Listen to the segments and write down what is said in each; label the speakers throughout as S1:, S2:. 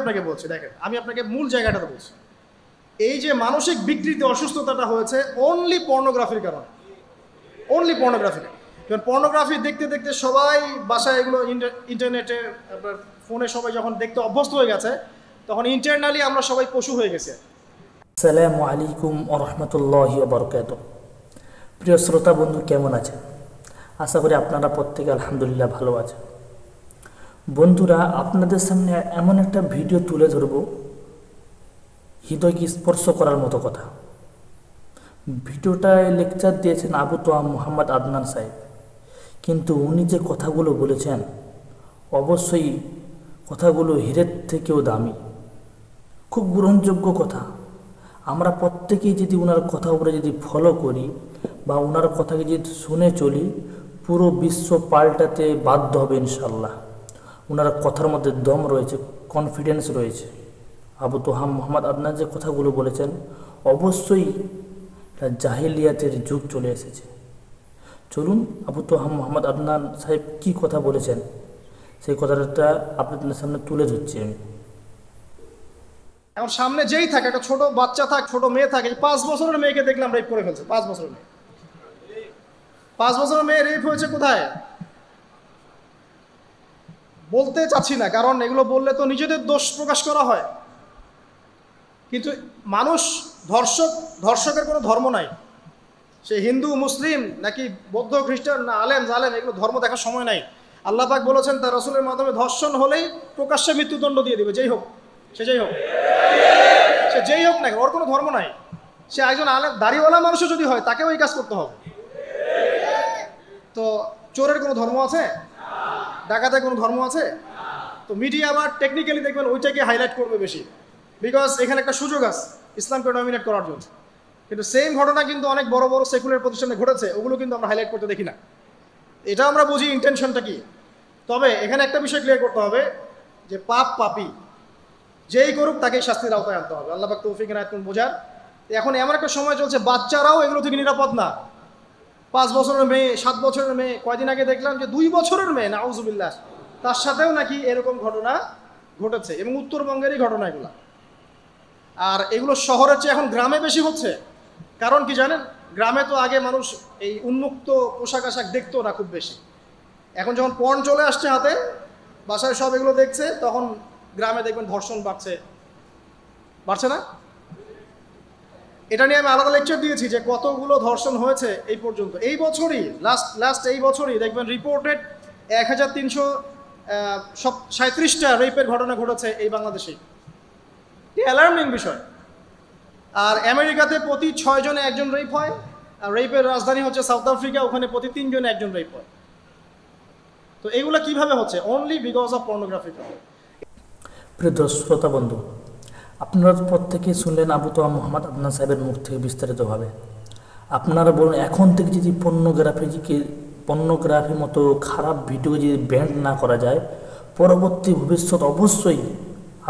S1: আপনাকে বলছি, দেখেন আমি আপনাকে মূল জায়গাটাতে বলছি। এই যে মানসিক বিকৃতি অসুস্থতাটা হয়েছে অনলি পর্নোগ্রাফির কারণে, অনলি পর্নোগ্রাফি। কারণ পর্নোগ্রাফি দেখতে দেখতে সবাই বাসায় এগুলো ইন্টারনেটে আপনার ফোনে সবাই যখন দেখতে অভ্যস্ত হয়ে গেছে, তখন ইন্টারনালি আমরা সবাই পশু হয়ে গেছি।
S2: আসসালামু আলাইকুম ওয়া রাহমাতুল্লাহি ওয়া বারাকাতুহু। প্রিয় শ্রোতা বন্ধু, কেমন আছেন? আশা করি আপনারা প্রত্যেকে আলহামদুলিল্লাহ ভালো আছেন। বন্ধুরা, আপনাদের সামনে এমন একটা ভিডিও তুলে ধরব, হৃদয়কে স্পর্শ করার মতো কথা। ভিডিওটায় লেকচার দিয়েছেন আবু তোয়াম মোহাম্মদ আদনান সাহেব, কিন্তু উনি যে কথাগুলো বলেছেন অবশ্যই কথাগুলো হীরের থেকেও দামি, খুব গ্রহণযোগ্য কথা। আমরা প্রত্যেকেই যদি ওনার কথা উপরে যদি ফলো করি বা ওনার কথাকে যদি শুনে চলি, পুরো বিশ্ব পাল্টাতে বাধ্য হবে ইনশাল্লাহ। ওনার কথার মধ্যে দম রয়েছে, কনফিডেন্স রয়েছে। আবু তোহাম মোহাম্মদ আদনান যে কথাগুলো বলেছেন, অবশ্যই জাহিলিয়াতের যুগ চলে এসেছে। চলুন আবু তোহাম মোহাম্মদ আদনান সাহেব কি কথা বলেছেন সেই কথাটা আপনাদের সামনে তুলে ধরছি আমি।
S1: এখন সামনে যেই থাকে, একটা ছোট বাচ্চা থাক, ছোট মেয়ে থাকে, 5 বছরের মেয়েকে দেখলাম রেপ করে ফেলছে। 5 বছরের মেয়ে, 5 বছরের মেয়ে রেপ হয়েছে কোথায় বলতে চাচ্ছি না, কারণ এগুলো বললে তো নিজেদের দোষ প্রকাশ করা হয়। কিন্তু মানুষ ধর্ষকের কোনো ধর্ম নাই। সে হিন্দু, মুসলিম, নাকি বৌদ্ধ, খ্রিস্টান, না আলেম জালেম, এগুলো ধর্ম দেখার সময় নাই। আল্লাহ পাক বলেছেন তার রাসূলের মাধ্যমে ধর্ষণ হলেই প্রকাশ্যে মৃত্যুদণ্ড দিয়ে দিবে, যেই হোক, সে যেই হোক না, ওর কোনো ধর্ম নাই। সে একজন আলেম দাড়িওয়ালা মানুষও যদি হয়, তাকেও এই কাজ করতে হবে। তো চোরের কোনো ধর্ম আছে? ডাকাতের কোনো ধর্ম আছে? তো মিডিয়া আবার টেকনিক্যালি দেখবেন ওইটাকে হাইলাইট করবে বেশি, বিকজ এখানে একটা সুযোগ আছে ইসলামকে ডমিনেট করার জন্য। কিন্তু সেম ঘটনা কিন্তু অনেক বড় বড় সেকুলার প্রতিষ্ঠানে ঘটেছে, ওগুলো কিন্তু আমরা হাইলাইট করতে দেখি না। এটা আমরা বুঝি ইন্টেনশনটা কি। তবে এখানে একটা বিষয় ক্লিয়ার করতে হবে যে পাপী যেই করুক তাকেই শাস্তির আওতায় আনতে হবে। আল্লাহ পাক তৌফিক এনায়েত করুন বোঝার। এখন এমন একটা সময় চলছে, বাচ্চারাও এগুলো থেকে নিরাপদ না। 5 বছরের মেয়ে, 7 বছরের মেয়ে, কয়দিন আগে দেখলাম যে 2 বছরের মেয়ে, নাউজুবিল্লাহ, তার সাথেও নাকি এরকম ঘটনা ঘটেছে, এবং উত্তরবঙ্গেরই ঘটনা এগুলো। আর এগুলো শহরের চেয়ে এখন গ্রামে বেশি হচ্ছে। কারণ কি জানেন, গ্রামে তো আগে মানুষ এই উন্মুক্ত পোশাক আশাক দেখতো না খুব বেশি। এখন যখন পর্ন চলে আসছে হাতে, বাসায় সব এগুলো দেখছে, তখন গ্রামে দেখবেন ধর্ষণ বাড়ছে না? এটা নিয়ে আমি আলাদা লেকচার দিয়েছি যে কতগুলো ধর্ষণ হয়েছে এই পর্যন্ত। এই বছরই লাস্ট এই বছরই দেখবেন রিপোর্টেড 1337টা রেপের ঘটনা ঘটেছে এই বাংলাদেশেই। অ্যালার্মিং বিষয়। আর আমেরিকাতে প্রতি 6 জনে একজন রেপ হয়, আর রেপের রাজধানী হচ্ছে সাউথ আফ্রিকা, ওখানে প্রতি 3 জনে একজন রেপ হয়। তো এগুলো কিভাবে হচ্ছে? Only because of pornography.
S2: প্রিয় শ্রোতা বন্ধু, আপনারা প্রত্যেকেই শুনলেন আবু তোয়াম মোহাম্মদ আদনান সাহেবের মুখ থেকে বিস্তারিতভাবে। আপনারা বলুন, এখন থেকে যদি পর্নোগ্রাফির মতো খারাপ ভিডিও যদি ব্যান্ড না করা যায়, পরবর্তী ভবিষ্যৎ অবশ্যই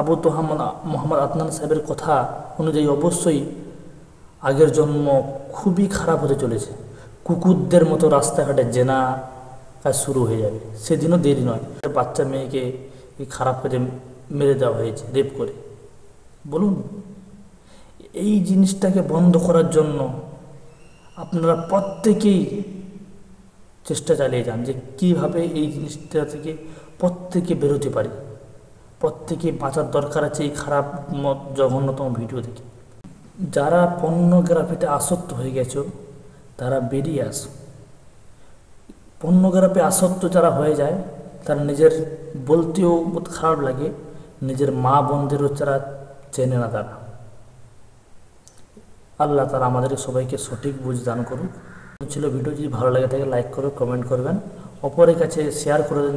S2: আবু তোহাম মোহাম্মদ আদনান সাহেবের কথা অনুযায়ী অবশ্যই আগের জন্ম খুবই খারাপ হতে চলেছে। কুকুরদের মতো রাস্তাঘাটে জেনা কাজ শুরু হয়ে যাবে, সেদিনও দেরি নয়। বাচ্চা মেয়েকে এই খারাপ কাজে মেরে দেওয়া হয়েছে রেপ করে। বলুন, এই জিনিসটাকে বন্ধ করার জন্য আপনারা প্রত্যেকেই চেষ্টা চালিয়ে যান যে কীভাবে এই জিনিসটা থেকে প্রত্যেকে বেরোতে পারি। প্রত্যেকে বাঁচার দরকার আছে এই খারাপ জঘন্যতম ভিডিও থেকে। যারা পর্নোগ্রাফিতে আসক্ত হয়ে গেছো তারা বেরিয়ে আসো। পর্নোগ্রাফি আসক্ত যারা হয়ে যায়, তারা নিজের বলতেও বহুত খারাপ লাগে, নিজের মা বোনদেরও যারা চেনে না তারা। আল্লাহ তারা আমাদের সবাইকে সঠিক বুঝ দান করুক। ছিল ভিডিও যদি ভালো লাগে থাকে লাইক করে কমেন্ট করবেন, অপরের কাছে শেয়ার করে দেন।